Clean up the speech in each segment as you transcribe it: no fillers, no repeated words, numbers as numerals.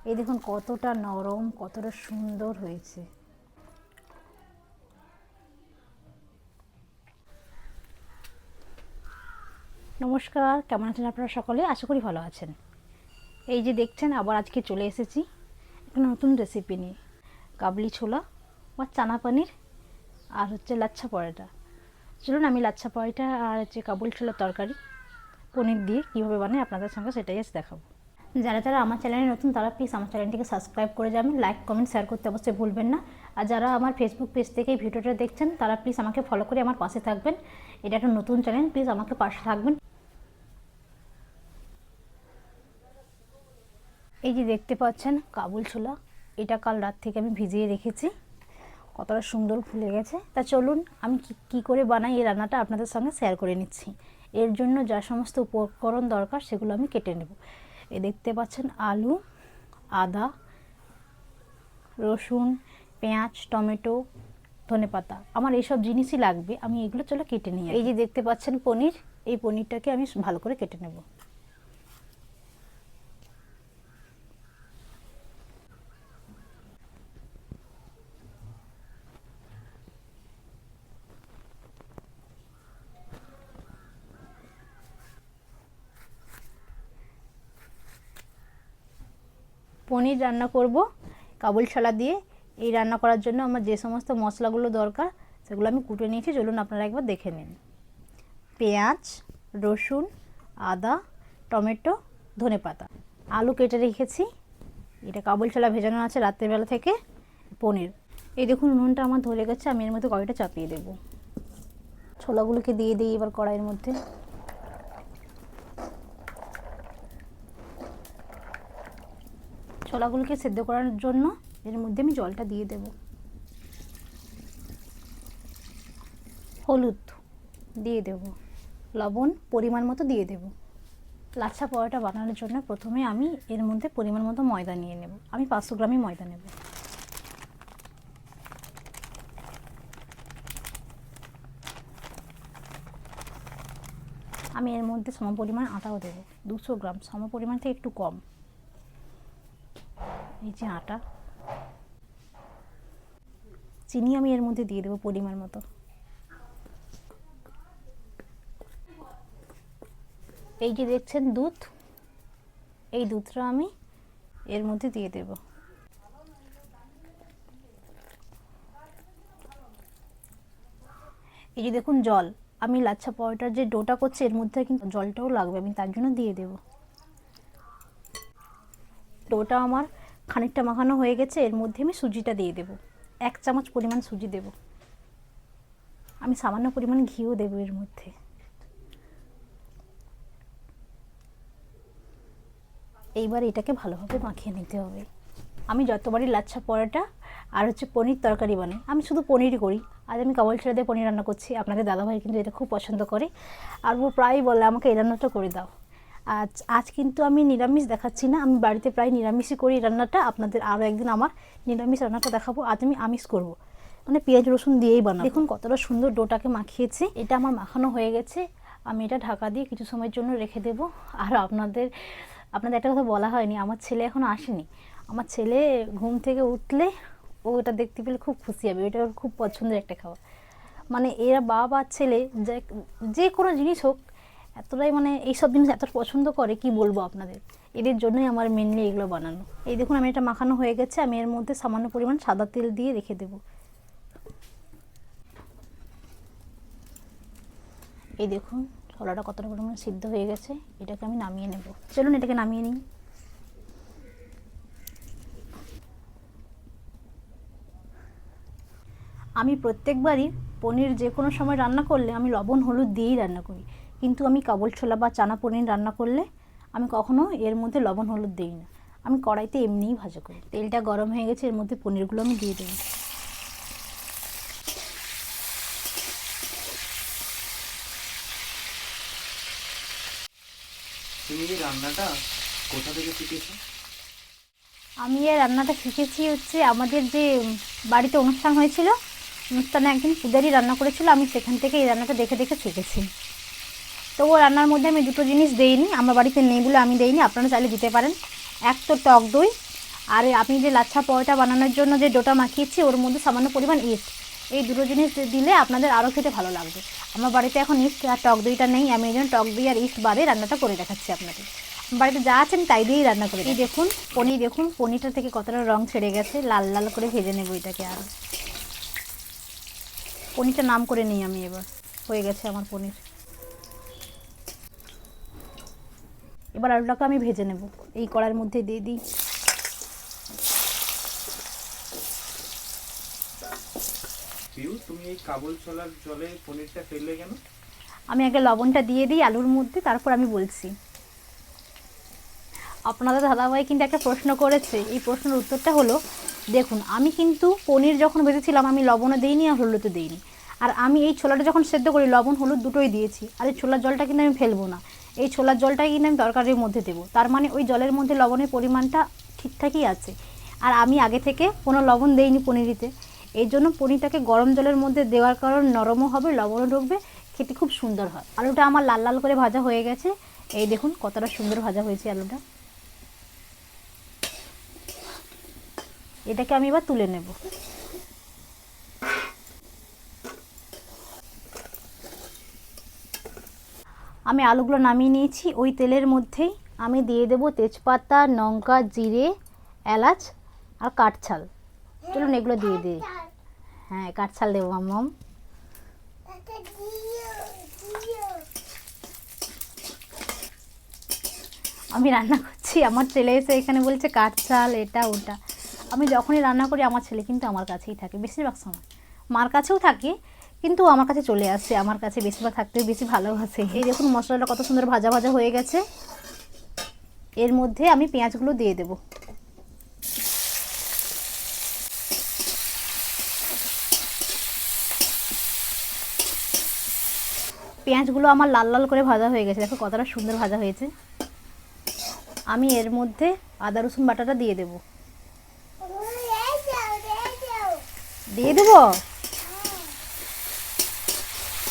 এই দেখুন কতটা নরম, কতটা সুন্দর হয়েছে। নমস্কার, কেমন আছেন আপনারা সকলে? আশা করি ভালো আছেন। এই যে দেখছেন, আবার আজকে চলে এসেছি একটা নতুন রেসিপি নিয়ে। কাবলি ছোলা বা চানা পনির আর হচ্ছে লাচ্ছা পরোটা। চলুন আমি লাচ্ছা পরোটা আর হচ্ছে কাবুল ছোলার তরকারি পনির দিয়ে কীভাবে বানাই আপনাদের সঙ্গে সেটাই আজ দেখাবো। যারা যারা আমার চ্যানেলে নতুন তারা প্লিজ আমার চ্যানেলটিকে সাবস্ক্রাইব করে যাবেন, লাইক কমেন্ট শেয়ার করতে অবশ্যই ভুলবেন না। আর যারা আমার ফেসবুক পেজ থেকে এই ভিডিওটা দেখছেন তারা প্লিজ আমাকে ফলো করে আমার পাশে থাকবেন। এটা একটা নতুন চ্যানেল, প্লিজ আমাকে পাশে থাকবেন। এই যে দেখতে পাচ্ছেন কাবুল ছোলা, এটা কাল রাত থেকে আমি ভিজিয়ে রেখেছি, কতটা সুন্দর ফুলে গেছে। তা চলুন আমি কি করে বানাই এই রান্নাটা আপনাদের সঙ্গে শেয়ার করে নিচ্ছি। এর জন্য যা সমস্ত উপকরণ দরকার সেগুলো আমি কেটে নেব। এই দেখতে পাচ্ছেন আলু, আদা, রসুন, পেঁয়াজ, টমেটো, ধনেপাতা, আমার এইসব জিনিসই লাগবে। আমি এগুলো চলো কেটে নিই। এই যে দেখতে পাচ্ছেন পনির, এই পনিরটাকে আমি ভালো করে কেটে নেব। পনির রান্না করব কাবুল ছোলা দিয়ে। এই রান্না করার জন্য আমার যে সমস্ত মশলাগুলো দরকার সেগুলো আমি কুটে নিয়েছি, চলুন আপনারা একবার দেখে নিন। পেঁয়াজ, রসুন, আদা, টমেটো, ধনেপাতা, আলু কেটে রেখেছি। এটা কাবুল ছোলা ভেজানো আছে রাত্রেবেলা থেকে। পনির, এই দেখুন নুনটা আমার ধরে গেছে, আমি এর মধ্যে কড়াইটা চাপিয়ে দেব। ছোলাগুলোকে দিয়ে দিই এবার কড়াইয়ের মধ্যে। ছোলাগুলোকে সেদ্ধ করার জন্য এর মধ্যে আমি জলটা দিয়ে দেব। হলুদ দিয়ে দেব, লবণ পরিমাণ মতো দিয়ে দেব। লাচ্ছা পরোটা বানানোর জন্য প্রথমে আমি এর মধ্যে পরিমাণ মতো ময়দা নিয়ে নেব। আমি 500 গ্রামই ময়দা নেব। আমি এর মধ্যে সমপরিমাণ আটাও দেব, 200 গ্রাম, সমপরিমাণ থেকে একটু কম। এই যে আটা, চিনি আমি এর মধ্যে দিয়ে দেবো পরিমাণ মতো। এই যে দেখছেন দুধ, এই দুধটা আমি এর মধ্যে দিয়ে দেব। এই যে দেখুন জল, আমি লাচ্ছা পরোটার যে ডোটা করছি এর মধ্যে কিন্তু জলটাও লাগবে, আমি তার জন্য দিয়ে দেব। ডোটা আমার খানিকটা মাখানো হয়ে গেছে, এর মধ্যে আমি সুজিটা দিয়ে দেব। 1 চামচ পরিমাণ সুজি দেব। আমি সামান্য পরিমাণ ঘিও দেব এর মধ্যে। এইবার এটাকে ভালোভাবে মাখিয়ে নিতে হবে। আমি যতবারই লাচ্ছা পরোটা আর হচ্ছে পনির তরকারি বানাই, আমি শুধু পনিরই করি। আজ আমি কাবুল ছোলা দিয়ে পনির রান্না করছি। আপনাদের দাদাভাই কিন্তু এটা খুব পছন্দ করে, আর ও প্রায়ই বলে আমাকে এই রান্নাটা করে দাও। আজ কিন্তু আমি নিরামিষ দেখাচ্ছি না, আমি বাড়িতে প্রায় নিরামিষই করি রান্নাটা। আপনাদের আরও একদিন আমার নিরামিষ রান্নাটা দেখাবো। আজ আমি আমিষ করবো, মানে পেঁয়াজ রসুন দিয়েই বানাবো। দেখুন কতটা সুন্দর ডোটাকে মাখিয়েছি। এটা আমার মাখানো হয়ে গেছে, আমি এটা ঢাকা দিয়ে কিছু সময়ের জন্য রেখে দেব। আর আপনাদের একটা কথা বলা হয়নি, আমার ছেলে এখনও আসেনি। আমার ছেলে ঘুম থেকে উঠলে ও এটা দেখতে পেলে খুব খুশি হবে, এটা ওর খুব পছন্দের একটা খাবার। মানে এরা বাবা আর ছেলে যে কোনো জিনিস হোক এতটাই, মানে এইসব জিনিস এত পছন্দ করে কি বলবো আপনাদের। এদের জন্যই আমার মেনলি এগুলো বানানো। এই দেখুন আমি এটা মাখানো হয়ে গেছে, আমি এর মধ্যে সামান্য পরিমাণ সাদা তেল দিয়ে রেখে দেব। এই দেখুন ছোলাটা কতটা পরিমাণ সিদ্ধ হয়ে গেছে, এটাকে আমি নামিয়ে নেব। চলুন এটাকে নামিয়ে নিই। আমি প্রত্যেকবারই পনির যে কোনো সময় রান্না করলে আমি লবণ হলুদ দিয়েই রান্না করি, কিন্তু আমি কাবুল ছোলা বা চানা পনির রান্না করলে আমি কখনো এর মধ্যে লবণ হলুদ দিই না। আমি কড়াইতে এমনিই ভাজা করি। তেলটা গরম হয়ে গেছে, এর মধ্যে পনিরগুলো আমি দিয়ে দেব। তুমি এই রান্নাটা কোথা থেকে শিখেছো? আমি এই রান্নাটা শিখেছি হচ্ছে আমাদের যে বাড়িতে অনুষ্ঠান হয়েছিল, অনুষ্ঠানে একদিন পূজারি রান্না করেছিল, আমি সেখান থেকে এই রান্নাটা দেখে দেখে শিখেছি। তো ও রান্নার মধ্যে আমি দুটো জিনিস দেইনি, আমার বাড়িতে নেই বলে আমি দেইনি, আপনারা চাইলে দিতে পারেন। এক তো টক দই, আর আমি যে লাচ্ছা পরোটা বানানোর জন্য যে ডোটা মাখিয়েছি ওর মধ্যে সামান্য পরিমাণ ইস্ট, এই দুটো জিনিস দিলে আপনাদের আরও খেতে ভালো লাগবে। আমার বাড়িতে এখন ইস্ট আর টক দইটা নেই, আমি এই জন্য টক দই আর ইস্ট বাদে রান্নাটা করে দেখাচ্ছি আপনাদের। বাড়িতে যা আছে আমি তাই দিয়েই রান্না করি। এই দেখুন পনিরটা থেকে কতটা রং ছেড়ে গেছে, লাল লাল করে ভেজে নেব এটাকে। আর পনিরটা নাম করে নিই আমি, এবার হয়ে গেছে আমার পনির। এবার আলুটাকে আমি ভেজে নেব, এই কড়াইয়ের মধ্যে দিয়ে দিই। তুমি এই কাবুল ছোলার জলে পনিরটা ফেললে কেন? আমি আগে লবণটা দিয়ে দিই আলুর মধ্যে, তারপর আমি বলছি। আপনাদের দাদাভাই কিন্তু একটা প্রশ্ন করেছে, এই প্রশ্নের উত্তরটা হলো, দেখুন আমি কিন্তু পনির যখন ভেজেছিলাম আমি লবণও দিইনি আর হলুদও দিইনি, আর আমি এই ছোলাটা যখন সেদ্ধ করি লবণ হলুদ দুটোই দিয়েছি। আর এই ছোলার জলটা কিন্তু আমি ফেলবো না, এই ছোলার জলটাই কিন্তু আমি তরকারির মধ্যে দেবো। তার মানে ওই জলের মধ্যে লবণের পরিমাণটা ঠিকঠাকই আছে। আর আমি আগে থেকে কোনো লবণ দেইনি পনিরিতে, এই জন্য পনিরটাকে গরম জলের মধ্যে দেওয়ার কারণ নরমও হবে, লবণও ঢুকবে, খেতে খুব সুন্দর হয়। আলুটা আমার লাল লাল করে ভাজা হয়ে গেছে, এই দেখুন কতটা সুন্দর ভাজা হয়েছে আলুটা। এটাকে আমি এবার তুলে নেব। আমি আলুগুলো নামিয়ে নিয়েছি, ওই তেলের মধ্যেই আমি দিয়ে দেব তেজপাতা, লঙ্কা, জিরে, এলাচ আর কাঠছাল। চলুন এগুলো দিয়ে দিই। হ্যাঁ কাঠছাল দেবো মাম্মাম। আমি রান্না করছি, আমার ছেলে এসে এখানে বলছে কাঠছাল এটা ওটা। আমি যখনই রান্না করি আমার ছেলে কিন্তু আমার কাছেই থাকে বেশিরভাগ সময়, মার কাছেও থাকে কিন্তু আমার কাছে চলে আসে, আমার কাছে বেশিরভাগ থাকতে বেশি ভালোবাসে। এই দেখুন মশলাটা কত সুন্দর ভাজা ভাজা হয়ে গেছে, এর মধ্যে আমি পেঁয়াজগুলো দিয়ে দেব। পেঁয়াজগুলো আমার লাল লাল করে ভাজা হয়ে গেছে, দেখো কতটা সুন্দর ভাজা হয়েছে। আমি এর মধ্যে আদা রসুন বাটাটা দিয়ে দেব। দিয়ে দেবো।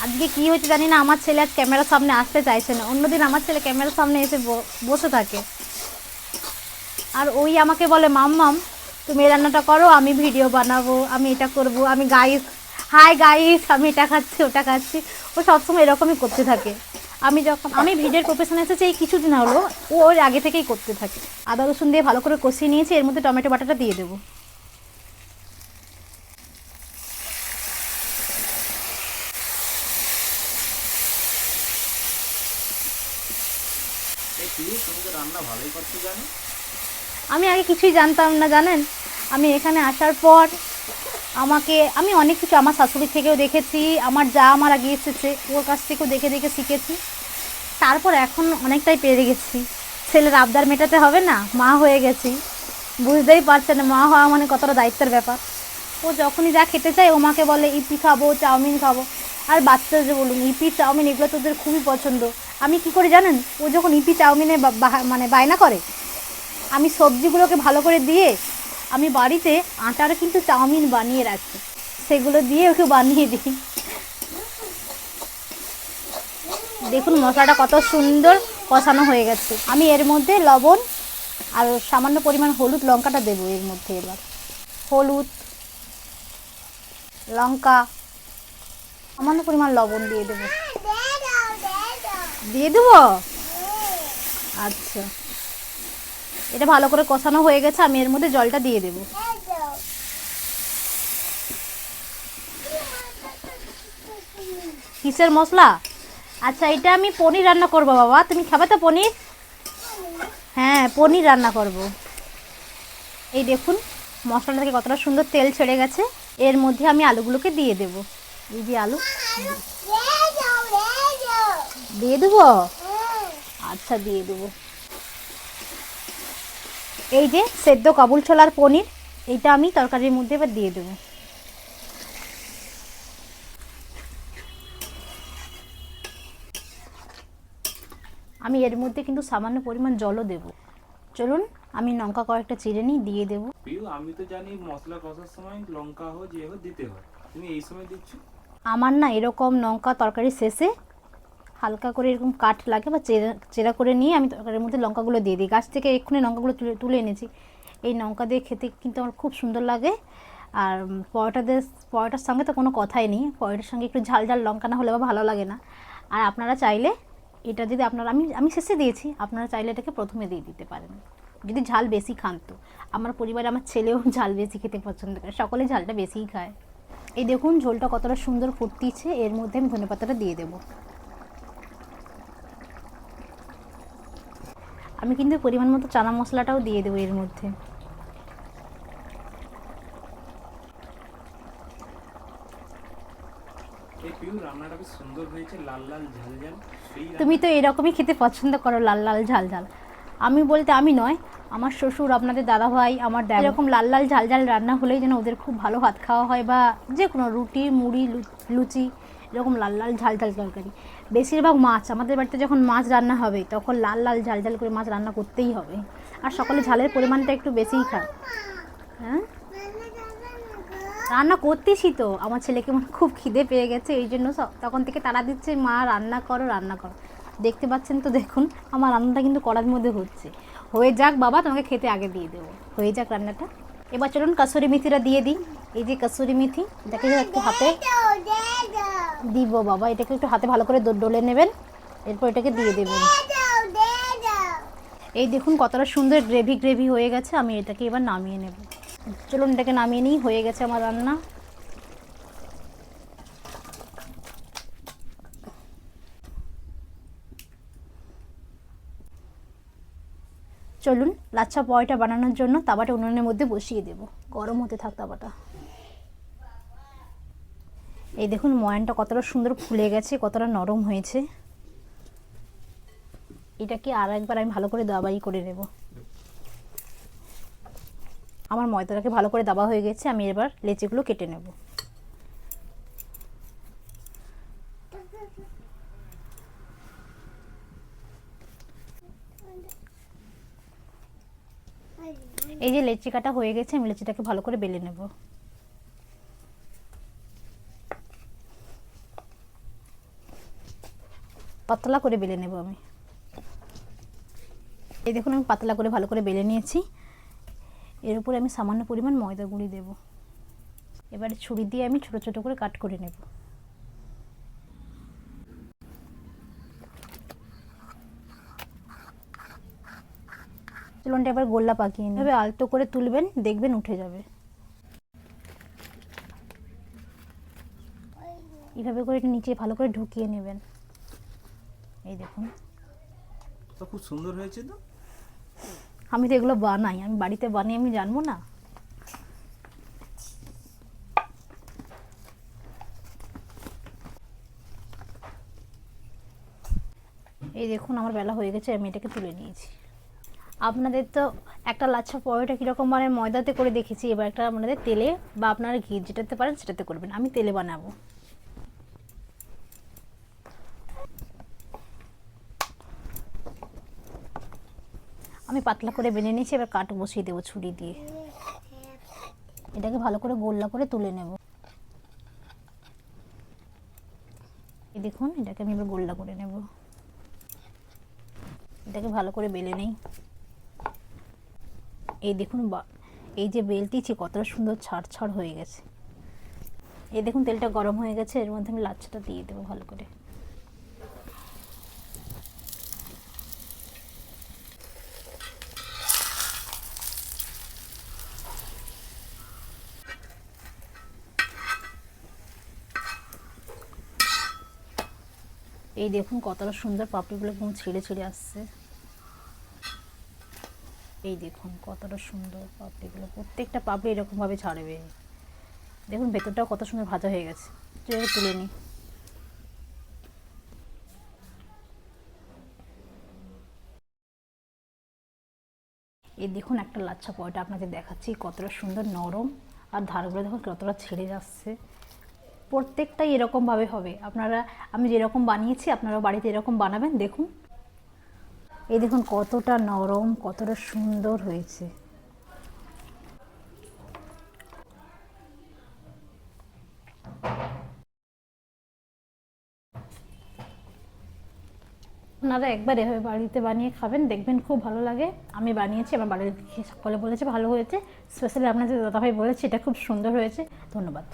আজকে কি হয়েছে জানি না, আমার ছেলে আজ ক্যামেরার সামনে আসতে চাইছে না। অন্যদিন আমার ছেলে ক্যামেরার সামনে এসে বসে থাকে, আর ওই আমাকে বলে মাম্মাম তুমি এই রান্নাটা করো, আমি ভিডিও বানাবো, আমি এটা করব, আমি গাইস হাই গাইস আমি এটা খাচ্ছি ওটা খাচ্ছি। ও সবসময় এরকমই করতে থাকে। আমি ভিডিওর প্রফেশনে এসেছি এই কিছুদিন হলো, ও ওর আগে থেকেই করতে থাকে। আদা রসুন দিয়ে ভালো করে কষিয়ে নিয়েছি, এর মধ্যে টমেটো বাটাটা দিয়ে দেবো। তুমি তো রান্না ভালোই করতে জানো। আমি আগে কিছুই জানতাম না জানেন, আমি এখানে আসার পর আমি অনেক কিছু আমার শাশুড়ি থেকেও দেখেছি, আমার যা আমার আগে এসেছে ওর কাছ থেকেও দেখে দেখে শিখেছি। তারপর এখন অনেকটাই পেরে গেছি, ছেলের আবদার মেটাতে হবে না, মা হয়ে গেছি, বুঝতেই পারছে না মা হওয়া মানে কতটা দায়িত্বের ব্যাপার। ও যখনই যা খেতে চায় ও মাকে বলে ইপি খাবো, চাউমিন খাবো। আর বাচ্চা যে বলুন ইপি চাউমিন এগুলো তো ওদের খুবই পছন্দ। আমি কি করি জানেন, ও যখন ইপি চাউমিনে মানে বায়না করে, আমি সবজিগুলোকে ভালো করে দিয়ে আমি বাড়িতে আটার কিন্তু চাউমিন বানিয়ে রাখি, সেগুলো দিয়ে ওকে বানিয়ে দিই। দেখুন মশলাটা কত সুন্দর কষানো হয়ে গেছে। আমি এর মধ্যে লবণ আর সামান্য পরিমাণ হলুদ লঙ্কাটা দেবো এর মধ্যে। এবার হলুদ লঙ্কা সামান্য পরিমাণ লবণ দিয়ে দেবো। দিয়ে দেবো। আচ্ছা এটা ভালো করে কষানো হয়ে গেছে, আমি এর মধ্যে জলটা দিয়ে দেবো। কিসের মশলা? আচ্ছা এটা আমি পনির রান্না করবো বাবা, তুমি খাবে তো পনির? হ্যাঁ পনির রান্না করব। এই দেখুন মশলাটা থেকে কতটা সুন্দর তেল ছেড়ে গেছে, এর মধ্যে আমি আলুগুলোকে দিয়ে দেব। এই যে আলু দিয়ে দেবো। আচ্ছা দিয়ে দেবো। এই যে সেদ্ধ কাবুল ছোলার পনির, এইটা আমি তরকারির মধ্যে এবার দিয়ে দেবো। আমি এর মধ্যে কিন্তু সামান্য পরিমাণ জলও দেব। চলুন আমি লঙ্কা কয়েকটা চিড়ে নিই, দিয়ে দেবো। আমি তো জানি মশলা কষার সময় লঙ্কা হোক যে হোক দিতে হয়, তুমি এই সময় দিচ্ছ? আমার না এরকম লঙ্কা তরকারি শেষে হালকা করে এরকম কাঠ লাগে বা চেরা চেরা করে নিয়ে আমি তরকারির মধ্যে লঙ্কাগুলো দিয়ে দিই। গাছ থেকে এক্ষুনি লঙ্কাগুলো তুলে এনেছি, এই লঙ্কা দিয়ে খেতে কিন্তু আমার খুব সুন্দর লাগে। আর পরোটার সঙ্গে তো কোনো কথাই নেই, পরোটার সঙ্গে একটু ঝাল ঝাল লঙ্কা না হলে বা ভালো লাগে না। আর আপনারা চাইলে এটা যদি আপনারা আমি শেষে দিয়েছি, আপনারা চাইলে এটাকে প্রথমে দিয়ে দিতে পারেন যদি ঝাল বেশি খান। তো আমার পরিবারে আমার ছেলেও ঝাল বেশি খেতে পছন্দ করে, সকলে ঝালটা বেশিই খায়। এই দেখুন ঝোলটা কতটা সুন্দর ফুটতিছে, এর মধ্যে আমি ধনেপাতাটা দিয়ে দেবো। আমি কিন্তু পরিমাণ মতো চানা মশলাটাও দিয়ে দেবো এর মধ্যে। এই পিউ রান্নাটা বেশ সুন্দর হয়েছে, লাল লাল ঝাল ঝাল। তুমি তো এরকমই খেতে পছন্দ করো, লাল লাল ঝাল ঝাল। আমি বলতে আমি নয়, আমার শ্বশুর, আপনাদের দাদাভাই, আমার দাদা, এরকম লাল লাল ঝাল ঝাল রান্না হলেই যেন ওদের খুব ভালো ভাত খাওয়া হয়, বা যে কোনো রুটি মুড়ি লুচি, এরকম লাল লাল ঝাল ঝাল তরকারি। বেশিরভাগ মাছ, আমাদের বাড়িতে যখন মাছ রান্না হবে তখন লাল লাল ঝাল ঝাল করে মাছ রান্না করতেই হবে। আর সকলে ঝালের পরিমাণটা একটু বেশিই খায়। হ্যাঁ, রান্না করতেছি তো, আমার ছেলেকে খুব খিদে পেয়ে গেছে, এই জন্য তখন থেকে তাড়া দিচ্ছে, মা রান্না করো রান্না করো। দেখতে পাচ্ছেন তো, দেখুন আমার রান্নাটা কিন্তু কড়ার মধ্যে হচ্ছে। হয়ে যাক বাবা, তোমাকে খেতে আগে দিয়ে দেবো, হয়ে যাক রান্নাটা। এবার চলুন কাসুরি মেথিটা দিয়ে দিই। এই যে কাসুরি মেথি, এটাকে একটু হাতে দিব বাবা, এটাকে একটু হাতে ভালো করে ডলে নেবেন, এরপর এটাকে দিয়ে দেবেন। এই দেখুন কতটা সুন্দর গ্রেভি গ্রেভি হয়ে গেছে, আমি এটাকে এবার নামিয়ে নেব। চলুন এটাকে নামিয়ে নিই, হয়ে গেছে আমার রান্না। চলুন লাচ্ছা পরোটা বানানোর জন্য তাওয়াটা উনুনের মধ্যে বসিয়ে দেব, গরম হতে থাক তাওয়াটা। এই দেখুন ময়ানটা কতটা সুন্দর ফুলে গেছে, কতটা নরম হয়েছে। এটাকে আর একবার আমি ভালো করে দাবাই করে নেব। আমার ময়দাটাকে ভালো করে দাবা হয়ে গেছে, আমি এবার লেচিগুলো কেটে নেব। এই যে লেচি কাটা হয়ে গেছে, আমি লেচিটাকে ভালো করে বেলে নেব। পাতলা করে বেলে নেব আমি। এই দেখুন আমি পাতলা করে ভালো করে বেলে নিয়েছি। এর উপরে আমি সামান্য পরিমাণ ময়দা গুঁড়ি দেব। এবারে ছুরি দিয়ে আমি ছোট ছোট করে কাট করে নেব। চুলনটা এবার গোল্লা পাকিয়ে নেবে, আলতো করে তুলবেন, দেখবেন উঠে যাবে। এইভাবে করে নিচে ভালো করে ঢুকিয়ে নেবেন। এই দেখুন তো খুব সুন্দর হয়েছে তো। আমি তো এগুলো বানাই, আমি বাড়িতে বানিয়ে আমি জানবো না। এই দেখুন আমার বেলা হয়ে গেছে, আমি এটাকে তুলে নিয়েছি। আপনাদের তো একটা লাচ্ছা পরোটা কীরকম মানে ময়দাতে করে দেখেছি, এবার একটা আপনাদের তেলে বা আপনারা ঘি যেটাতে পারেন সেটাতে করবেন, আমি তেলে বানাবো। আমি পাতলা করে বেলে নিয়েছি, এবার কাট বসিয়ে দেবো ছুরি দিয়ে। এটাকে ভালো করে গোল্লা করে তুলে নেব। এই দেখুন এটাকে আমি এবার গোল্লা করে নেব। এটাকে ভালো করে বেলে নেই। এই দেখুন এই যে বেলতিছি কতটা সুন্দর ছাড় ছাড় হয়ে গেছে। এই দেখুন তেলটা গরম হয়ে গেছে, এর মধ্যে আমি লাচ্ছাটা দিয়ে দেবো ভালো করে। এই দেখুন কতটা সুন্দর পাপড়িগুলো একদম ছিঁড়ে ছিঁড়ে আসছে। এই দেখুন কতটা সুন্দর পাপড়িগুলো, প্রত্যেকটা পাপড়ি এরকমভাবে ছাড়বে। দেখুন ভেতরটাও কত সুন্দর ভাজা হয়ে গেছে। তুলে নিই। এই দেখুন একটা লাচ্ছা পরোটা আপনাদের দেখাচ্ছি, কতটা সুন্দর নরম, আর ধারগুলো দেখুন কতটা ছেড়ে যাচ্ছে। প্রত্যেকটাই এরকমভাবে হবে। আপনারা, আমি যেরকম বানিয়েছি আপনারা বাড়িতে এরকম বানাবেন। দেখুন এই দেখুন কতটা নরম, কতটা সুন্দর হয়েছে। আপনারা একবার এভাবে বাড়িতে বানিয়ে খাবেন, দেখবেন খুব ভালো লাগে। আমি বানিয়েছি, আমার বাড়িতে খেয়ে সকলে বলেছে ভালো হয়েছে। স্পেশালি আপনাদের দাদাভাই বলেছে এটা খুব সুন্দর হয়েছে। ধন্যবাদ।